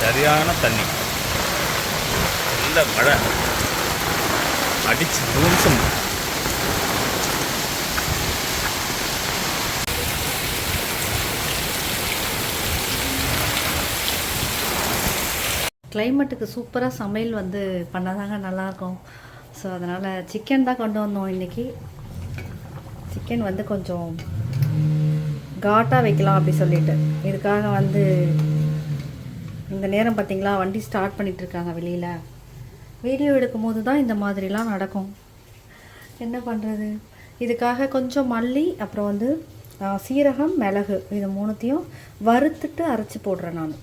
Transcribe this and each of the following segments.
சரியான தண்ணி, நல்ல மழை அடிச்சு தூசம். கிளைமேட்டுக்கு சூப்பராக சமையல் வந்து பண்ணாதாங்க நல்லாயிருக்கும். ஸோ அதனால் சிக்கன் தான் கொண்டு வந்தோம் இன்றைக்கி. சிக்கன் வந்து கொஞ்சம் காட்டாக வைக்கலாம் அப்படி சொல்லிட்டு, இதுக்காக வந்து இந்த நேரம் பார்த்திங்களா வண்டி ஸ்டார்ட் பண்ணிகிட்ருக்காங்க வெளியில். வீடியோ எடுக்கும் போது தான் இந்த மாதிரிலாம் நடக்கும். என்ன பண்ணுறது, இதுக்காக கொஞ்சம் மல்லி, அப்புறம் வந்து சீரகம், மிளகு, இது மூணுத்தையும் வறுத்துட்டு அரைச்சி போடுறேன் நான்.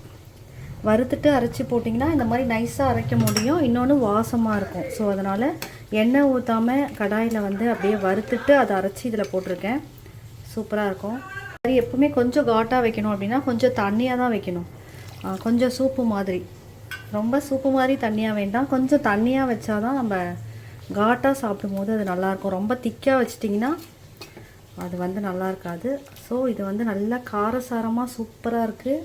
வறுத்துட்டு அரைச்சி போட்டிங்கன்னா இந்த மாதிரி நைஸாக அரைக்க முடியும், இன்னொன்று வாசமாக இருக்கும். ஸோ அதனால் எண்ணெய் ஊற்றாமல் கடாயில் வந்து அப்படியே வறுத்துட்டு அதை அரைச்சி இதில் போட்டிருக்கேன். சூப்பராக இருக்கும். சரி, எப்பவுமே கொஞ்சம் காட்டாக வைக்கணும் அப்படின்னா கொஞ்சம் தண்ணியாக தான் வைக்கணும். கொஞ்சம் சூப்பு மாதிரி, ரொம்ப சூப்பு மாதிரி தண்ணியாக வேண்டாம், கொஞ்சம் தண்ணியாக வச்சா தான் நம்ம காட்டாக சாப்பிடும்போது அது நல்லாயிருக்கும். ரொம்ப திக்காக வச்சிட்டிங்கன்னா அது வந்து நல்லா இருக்காது. ஸோ இது வந்து நல்லா காரசாரமாக சூப்பராக இருக்குது.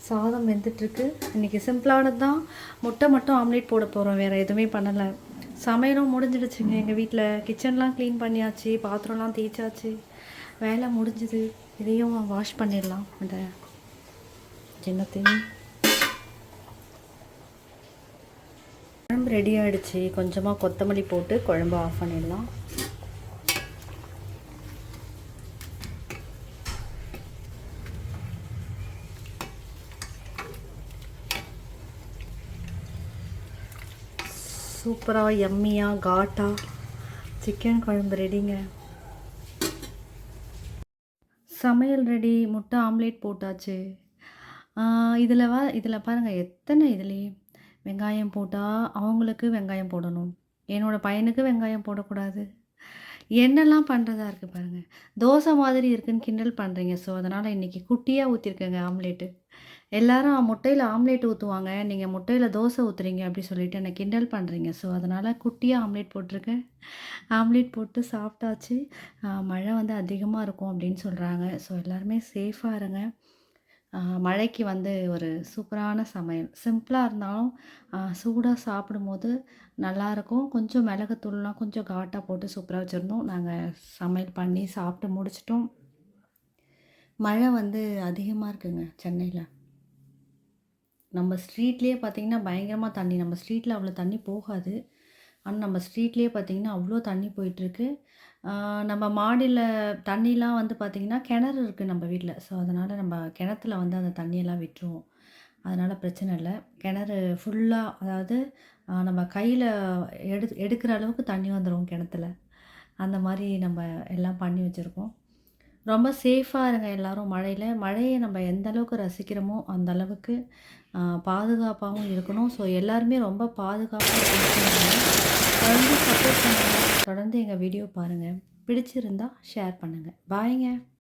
சாதம் வெந்துட்டுருக்கு. இன்றைக்கி சிம்பிளானது தான். முட்டை மட்டும் ஆம்லேட் போட போகிறோம், வேறு எதுவுமே பண்ணலை. சமையலும் முடிஞ்சிடுச்சுங்க. எங்கள் வீட்டில் கிச்சன்லாம் க்ளீன் பண்ணியாச்சு, பாத்திரம்லாம் தேய்ச்சாச்சு, வேலை முடிஞ்சுது. இதையும் வாஷ் பண்ணிடலாம். இந்த சின்னத்தையும் குழம்பு ரெடி ஆகிடுச்சு. கொஞ்சமாக கொத்தமல்லி போட்டு குழம்பு ஆஃப் பண்ணிடலாம். சூப்பராக எம்மியாக காட்டாக சிக்கன் குழம்பு ரெடிங்க. சமையல் ரெடி. முட்டை ஆம்லேட் போட்டாச்சு. இதில் பாருங்கள் எத்தனை இதுலேயே வெங்காயம் போட்டால் அவங்களுக்கு வெங்காயம் போடணும், என்னோடய பையனுக்கு வெங்காயம் போடக்கூடாது. என்னெல்லாம் பண்ணுறதா இருக்குது பாருங்கள். தோசை மாதிரி இருக்குதுன்னு கிண்டல் பண்ணுறீங்க. ஸோ அதனால் இன்றைக்கி குட்டியாக ஊற்றிருக்கேங்க ஆம்லேட்டு. எல்லாரும் முட்டையில் ஆம்லேட் ஊற்றுவாங்க, நீங்கள் முட்டையில் தோசை ஊற்றுறீங்க அப்படி சொல்லிவிட்டு என்னை கிண்டல் பண்ணுறீங்க. ஸோ அதனால் குட்டியாக ஆம்லேட் போட்டிருக்கேன். ஆம்லேட் போட்டு சாப்பிட்டாச்சு. மழை வந்து அதிகமாக இருக்கும் அப்படின்னு சொல்கிறாங்க. ஸோ எல்லாருமே சேஃபாக இருங்க. மழைக்கு வந்து ஒரு சூப்பரான சமையல், சிம்பிளாக இருந்தாலும் சூடாக சாப்பிடும்போது நல்லாயிருக்கும். கொஞ்சம் மிளகுத்தூள்லாம் கொஞ்சம் காட்டாக போட்டு சூப்பராக வச்சுருந்தோம். நாங்கள் சமையல் பண்ணி சாப்பிட்டு முடிச்சிட்டோம். மழை வந்து அதிகமாக இருக்குங்க சென்னையில். நம்ம ஸ்ட்ரீட்லேயே பார்த்திங்கன்னா பயங்கரமாக தண்ணி. நம்ம ஸ்ட்ரீட்டில் அவ்வளோ தண்ணி போகாது, ஆனால் நம்ம ஸ்ட்ரீட்லேயே பார்த்திங்கன்னா அவ்வளோ தண்ணி போயிட்டுருக்கு. நம்ம மாடியில் தண்ணிலாம் வந்து பார்த்திங்கன்னா கிணறு இருக்குது நம்ம வீட்டில். ஸோ அதனால் நம்ம கிணத்துல வந்து அந்த தண்ணியெல்லாம் விட்டுருவோம். அதனால் பிரச்சனை இல்லை. கிணறு ஃபுல்லாக, அதாவது நம்ம கையில் எடுக்கிற அளவுக்கு தண்ணி வந்துடும் கிணத்துல. அந்த மாதிரி நம்ம எல்லாம் பண்ணி வச்சுருக்கோம். ரொம்ப சேஃபாக இருங்க எல்லோரும். மழையை நம்ம எந்த அளவுக்கு ரசிக்கிறோமோ அந்த அளவுக்கு பாதுகாப்பாகவும் இருக்கணும். ஸோ எல்லாருமே ரொம்ப பாதுகாப்பாக தொடர்ந்து சப்போர்ட் பண்ணுங்கள். தொடர்ந்து எங்கள் வீடியோ பாருங்கள். பிடிச்சிருந்தா ஷேர் பண்ணுங்கள். பாய்ங்க.